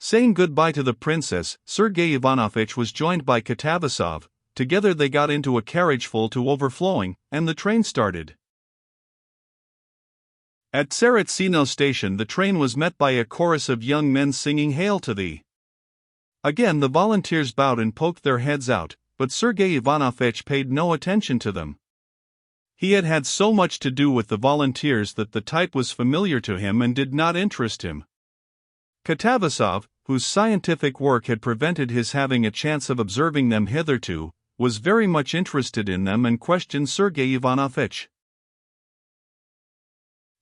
Saying goodbye to the princess, Sergei Ivanovich was joined by Katavasov. Together they got into a carriage full to overflowing, and the train started. At Tsaritsino station the train was met by a chorus of young men singing Hail to Thee. Again the volunteers bowed and poked their heads out, but Sergei Ivanovich paid no attention to them. He had had so much to do with the volunteers that the type was familiar to him and did not interest him. Katavasov, whose scientific work had prevented his having a chance of observing them hitherto, was very much interested in them and questioned Sergei Ivanovich.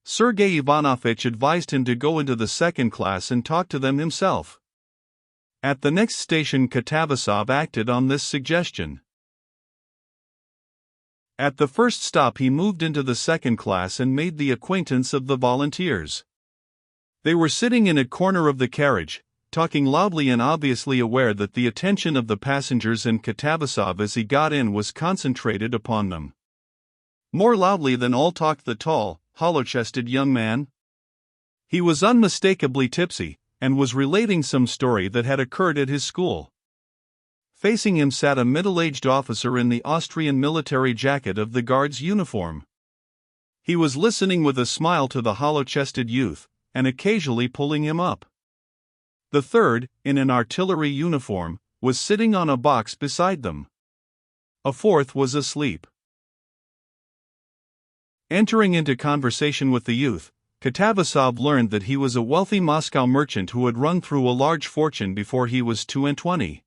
Sergei Ivanovich advised him to go into the second class and talk to them himself. At the next station Katavasov acted on this suggestion. At the first stop he moved into the second class and made the acquaintance of the volunteers. They were sitting in a corner of the carriage, talking loudly and obviously aware that the attention of the passengers and Katavasov as he got in was concentrated upon them. More loudly than all talked the tall, hollow-chested young man. He was unmistakably tipsy, and was relating some story that had occurred at his school. Facing him sat a middle-aged officer in the Austrian military jacket of the guard's uniform. He was listening with a smile to the hollow-chested youth, and occasionally pulling him up. The third, in an artillery uniform, was sitting on a box beside them. A fourth was asleep. Entering into conversation with the youth, Katavasov learned that he was a wealthy Moscow merchant who had run through a large fortune before he was 22.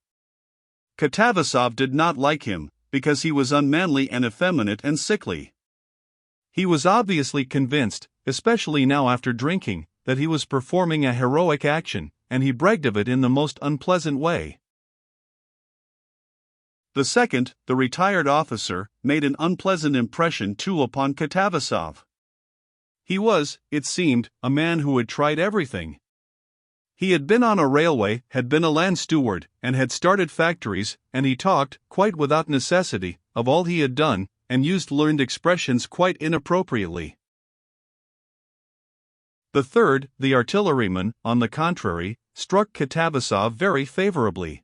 Katavasov did not like him, because he was unmanly and effeminate and sickly. He was obviously convinced, especially now after drinking, that he was performing a heroic action, and he bragged of it in the most unpleasant way. The second, the retired officer, made an unpleasant impression too upon Katavasov. He was, it seemed, a man who had tried everything. He had been on a railway, had been a land steward, and had started factories, and he talked, quite without necessity, of all he had done, and used learned expressions quite inappropriately. The third, the artilleryman, on the contrary, struck Katavasov very favorably.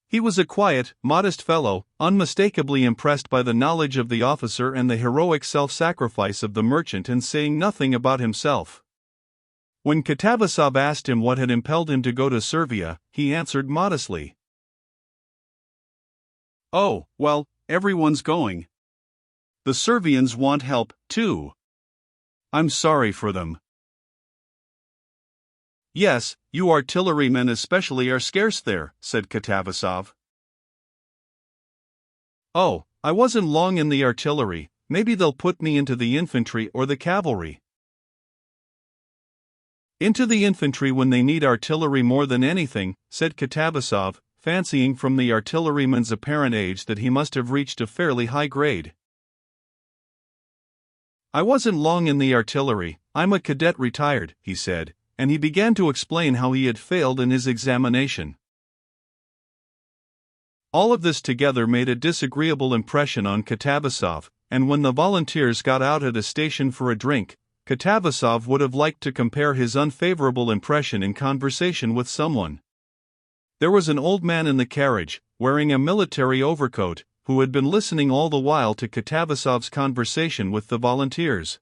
He was a quiet, modest fellow, unmistakably impressed by the knowledge of the officer and the heroic self-sacrifice of the merchant, and saying nothing about himself. When Katavasov asked him what had impelled him to go to Servia, he answered modestly, "Oh, well, everyone's going. The Servians want help, too. I'm sorry for them." "Yes, you artillerymen especially are scarce there," said Katavasov. "Oh, I wasn't long in the artillery, maybe they'll put me into the infantry or the cavalry." "Into the infantry when they need artillery more than anything," said Katavasov, fancying from the artilleryman's apparent age that he must have reached a fairly high grade. "I wasn't long in the artillery, I'm a cadet retired," he said, and he began to explain how he had failed in his examination. All of this together made a disagreeable impression on Katavasov, and when the volunteers got out at a station for a drink, Katavasov would have liked to compare his unfavorable impression in conversation with someone. There was an old man in the carriage, wearing a military overcoat, who had been listening all the while to Katavasov's conversation with the volunteers.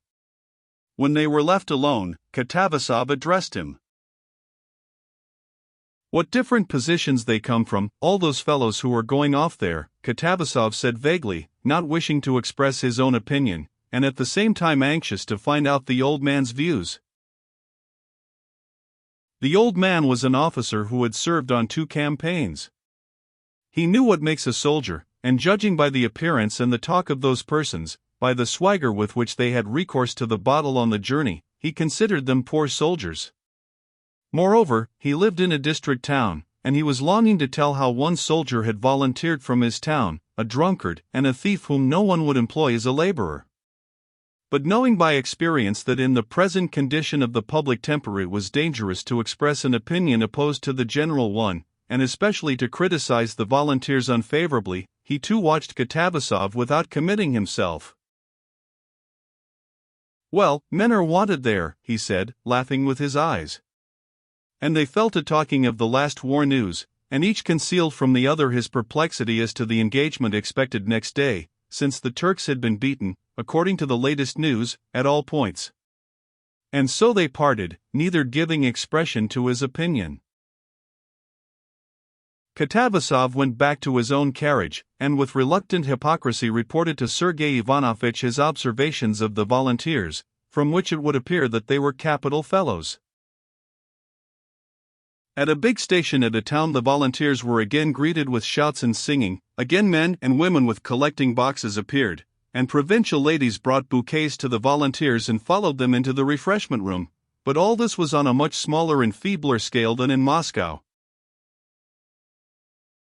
When they were left alone, Katavasov addressed him. "What different positions they come from, all those fellows who are going off there," Katavasov said vaguely, not wishing to express his own opinion, and at the same time anxious to find out the old man's views. The old man was an officer who had served on 2 campaigns. He knew what makes a soldier, and judging by the appearance and the talk of those persons, by the swagger with which they had recourse to the bottle on the journey, he considered them poor soldiers. Moreover, he lived in a district town, and he was longing to tell how one soldier had volunteered from his town, a drunkard and a thief whom no one would employ as a laborer. But knowing by experience that in the present condition of the public temper it was dangerous to express an opinion opposed to the general one, and especially to criticize the volunteers unfavorably, he too watched Katavasov without committing himself. "Well, men are wanted there," he said, laughing with his eyes. and they fell to talking of the last war news, and each concealed from the other his perplexity as to the engagement expected next day, since the Turks had been beaten, according to the latest news, at all points. And so they parted, neither giving expression to his opinion. Katavasov went back to his own carriage, and with reluctant hypocrisy reported to Sergei Ivanovitch his observations of the volunteers, from which it would appear that they were capital fellows. At a big station at a town the volunteers were again greeted with shouts and singing, again men and women with collecting boxes appeared, and provincial ladies brought bouquets to the volunteers and followed them into the refreshment room, but all this was on a much smaller and feebler scale than in Moscow,